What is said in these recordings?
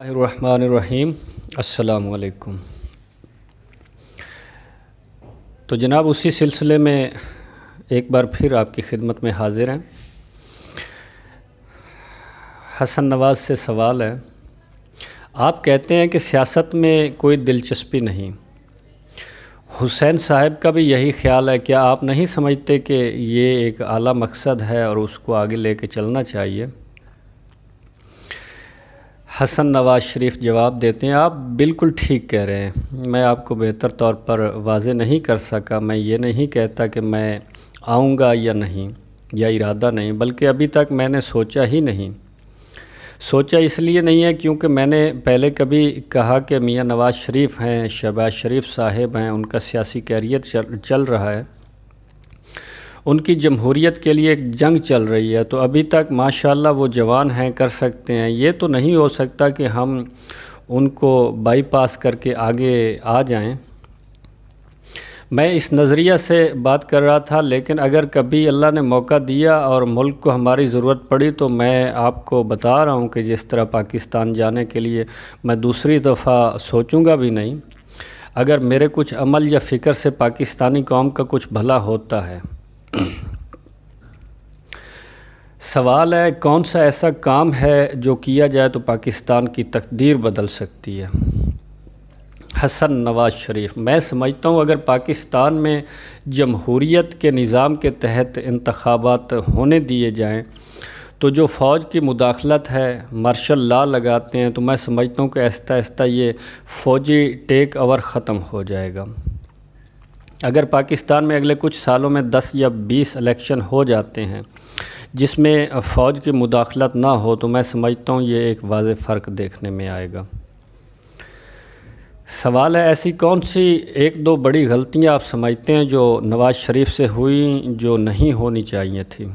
الرحمن الرحیم السلام علیکم۔ تو جناب اسی سلسلے میں ایک بار پھر آپ کی خدمت میں حاضر ہیں۔ حسن نواز سے سوال ہے، آپ کہتے ہیں کہ سیاست میں کوئی دلچسپی نہیں، حسین صاحب کا بھی یہی خیال ہے، کیا آپ نہیں سمجھتے کہ یہ ایک اعلیٰ مقصد ہے اور اس کو آگے لے کے چلنا چاہیے؟ حسن نواز شریف جواب دیتے ہیں، آپ بالکل ٹھیک کہہ رہے ہیں، میں آپ کو بہتر طور پر واضح نہیں کر سکا۔ میں یہ نہیں کہتا کہ میں آؤں گا یا نہیں، یا ارادہ نہیں، بلکہ ابھی تک میں نے سوچا ہی نہیں۔ سوچا اس لیے نہیں ہے کیونکہ میں نے پہلے کبھی کہا کہ میاں نواز شریف ہیں، شہباز شریف صاحب ہیں، ان کا سیاسی کیریئر چل رہا ہے، ان کی جمہوریت کے لیے ایک جنگ چل رہی ہے، تو ابھی تک ماشاءاللہ وہ جوان ہیں، کر سکتے ہیں۔ یہ تو نہیں ہو سکتا کہ ہم ان کو بائی پاس کر کے آگے آ جائیں۔ میں اس نظریہ سے بات کر رہا تھا، لیکن اگر کبھی اللہ نے موقع دیا اور ملک کو ہماری ضرورت پڑی تو میں آپ کو بتا رہا ہوں کہ جس طرح پاکستان جانے کے لیے میں دوسری دفعہ سوچوں گا بھی نہیں، اگر میرے کچھ عمل یا فکر سے پاکستانی قوم کا کچھ بھلا ہوتا ہے۔ سوال ہے، کون سا ایسا کام ہے جو کیا جائے تو پاکستان کی تقدیر بدل سکتی ہے؟ حسن نواز شریف، میں سمجھتا ہوں اگر پاکستان میں جمہوریت کے نظام کے تحت انتخابات ہونے دیے جائیں تو جو فوج کی مداخلت ہے، مارشل لا لگاتے ہیں، تو میں سمجھتا ہوں کہ آہستہ آہستہ یہ فوجی ٹیک اوور ختم ہو جائے گا۔ اگر پاکستان میں اگلے کچھ سالوں میں 10 یا 20 الیکشن ہو جاتے ہیں جس میں فوج کی مداخلت نہ ہو تو میں سمجھتا ہوں یہ ایک واضح فرق دیکھنے میں آئے گا۔ سوال ہے، ایسی کون سی ایک دو بڑی غلطیاں آپ سمجھتے ہیں جو نواز شریف سے ہوئیں جو نہیں ہونی چاہیے تھی؟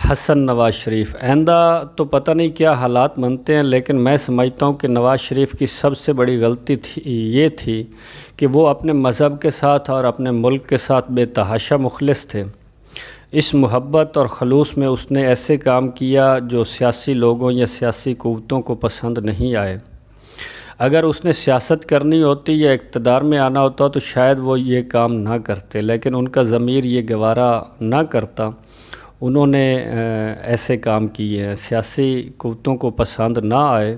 حسن نواز شریف، آئندہ تو پتہ نہیں کیا حالات بنتے ہیں، لیکن میں سمجھتا ہوں کہ نواز شریف کی سب سے بڑی غلطی یہ تھی کہ وہ اپنے مذہب کے ساتھ اور اپنے ملک کے ساتھ بے تحاشا مخلص تھے۔ اس محبت اور خلوص میں اس نے ایسے کام کیا جو سیاسی لوگوں یا سیاسی قوتوں کو پسند نہیں آئے۔ اگر اس نے سیاست کرنی ہوتی یا اقتدار میں آنا ہوتا تو شاید وہ یہ کام نہ کرتے، لیکن ان کا ضمیر یہ گوارا نہ کرتا، انہوں نے ایسے کام کیے ہیں، سیاسی قوتوں کو پسند نہ آئے۔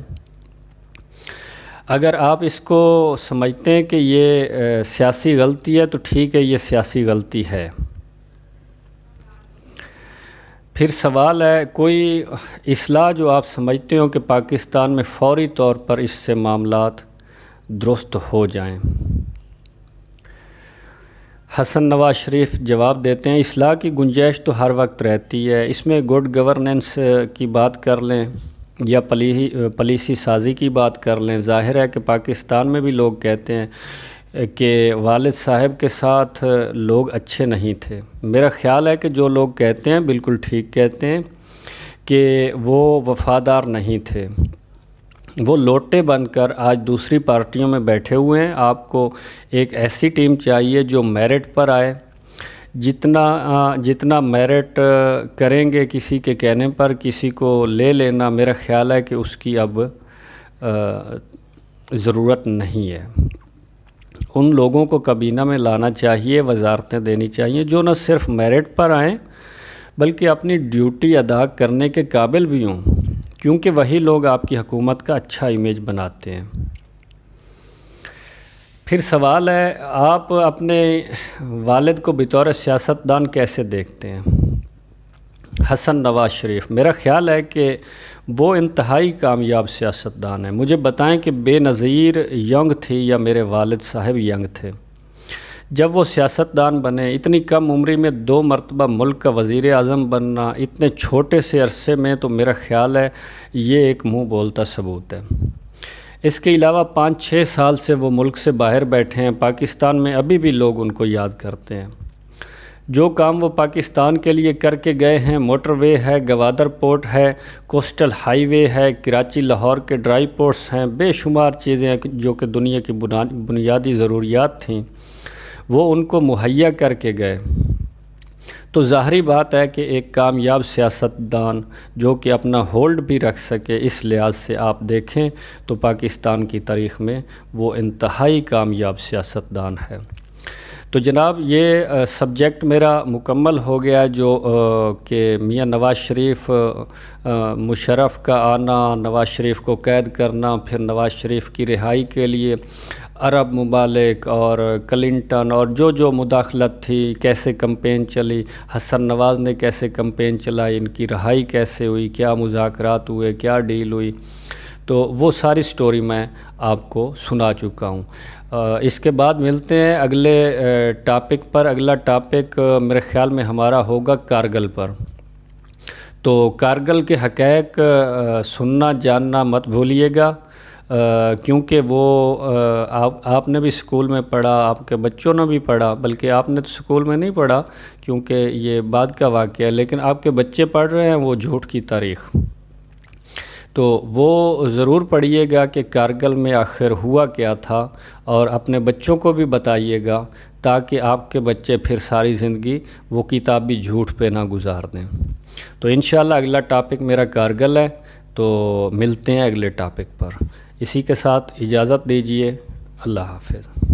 اگر آپ اس کو سمجھتے ہیں کہ یہ سیاسی غلطی ہے تو ٹھیک ہے، یہ سیاسی غلطی ہے۔ پھر سوال ہے، کوئی اصلاح جو آپ سمجھتے ہو کہ پاکستان میں فوری طور پر اس سے معاملات درست ہو جائیں؟ حسن نواز شریف جواب دیتے ہیں، اصلاح کی گنجائش تو ہر وقت رہتی ہے، اس میں گڈ گورننس کی بات کر لیں یا پالیسی سازی کی بات کر لیں۔ ظاہر ہے کہ پاکستان میں بھی لوگ کہتے ہیں کہ والد صاحب کے ساتھ لوگ اچھے نہیں تھے۔ میرا خیال ہے کہ جو لوگ کہتے ہیں بالکل ٹھیک کہتے ہیں کہ وہ وفادار نہیں تھے، وہ لوٹے بن کر آج دوسری پارٹیوں میں بیٹھے ہوئے ہیں۔ آپ کو ایک ایسی ٹیم چاہیے جو میرٹ پر آئے، جتنا میرٹ کریں گے کسی کے کہنے پر، کسی کو لے لینا، میرا خیال ہے کہ اس کی اب ضرورت نہیں ہے۔ ان لوگوں کو کابینہ میں لانا چاہیے، وزارتیں دینی چاہیے جو نہ صرف میرٹ پر آئیں بلکہ اپنی ڈیوٹی ادا کرنے کے قابل بھی ہوں، کیونکہ وہی لوگ آپ کی حکومت کا اچھا امیج بناتے ہیں۔ پھر سوال ہے، آپ اپنے والد کو بطور سیاستدان کیسے دیکھتے ہیں؟ حسن نواز شریف، میرا خیال ہے کہ وہ انتہائی کامیاب سیاستدان ہیں۔ مجھے بتائیں کہ بے نظیر ینگ تھی یا میرے والد صاحب ینگ تھے جب وہ سیاستدان بنے؟ اتنی کم عمری میں 2 مرتبہ ملک کا وزیر اعظم بننا اتنے چھوٹے سے عرصے میں، تو میرا خیال ہے یہ ایک منہ بولتا ثبوت ہے۔ اس کے علاوہ 5-6 سال سے وہ ملک سے باہر بیٹھے ہیں، پاکستان میں ابھی بھی لوگ ان کو یاد کرتے ہیں۔ جو کام وہ پاکستان کے لیے کر کے گئے ہیں، موٹر وے ہے، گوادر پورٹ ہے، کوسٹل ہائی وے ہے، کراچی لاہور کے ڈرائی پورٹس ہیں، بے شمار چیزیں ہیں جو کہ دنیا کی بنیادی ضروریات تھیں، وہ ان کو مہیا کر کے گئے۔ تو ظاہری بات ہے کہ ایک کامیاب سیاستدان جو کہ اپنا ہولڈ بھی رکھ سکے، اس لحاظ سے آپ دیکھیں تو پاکستان کی تاریخ میں وہ انتہائی کامیاب سیاستدان ہے۔ تو جناب یہ سبجیکٹ میرا مکمل ہو گیا، جو کہ میاں نواز شریف مشرف کا آنا، نواز شریف کو قید کرنا، پھر نواز شریف کی رہائی کے لیے عرب ممالک اور کلنٹن اور جو مداخلت تھی، کیسے کمپین چلی، حسن نواز نے کیسے کمپین چلائی، ان کی رہائی کیسے ہوئی، کیا مذاکرات ہوئے، کیا ڈیل ہوئی، تو وہ ساری سٹوری میں آپ کو سنا چکا ہوں۔ اس کے بعد ملتے ہیں اگلے ٹاپک پر۔ اگلا ٹاپک میرے خیال میں ہمارا ہوگا کارگل پر۔ تو کارگل کے حقائق سننا جاننا مت بھولیے گا، کیونکہ وہ آپ نے بھی سکول میں پڑھا، آپ کے بچوں نے بھی پڑھا، بلکہ آپ نے تو سکول میں نہیں پڑھا کیونکہ یہ بعد کا واقعہ ہے، لیکن آپ کے بچے پڑھ رہے ہیں وہ جھوٹ کی تاریخ۔ تو وہ ضرور پڑھیے گا کہ کارگل میں آخر ہوا کیا تھا، اور اپنے بچوں کو بھی بتائیے گا تاکہ آپ کے بچے پھر ساری زندگی وہ کتابی جھوٹ پہ نہ گزار دیں۔ تو انشاءاللہ اگلا ٹاپک میرا کارگل ہے، تو ملتے ہیں اگلے ٹاپک پر۔ اسی کے ساتھ اجازت دیجیے، اللہ حافظ۔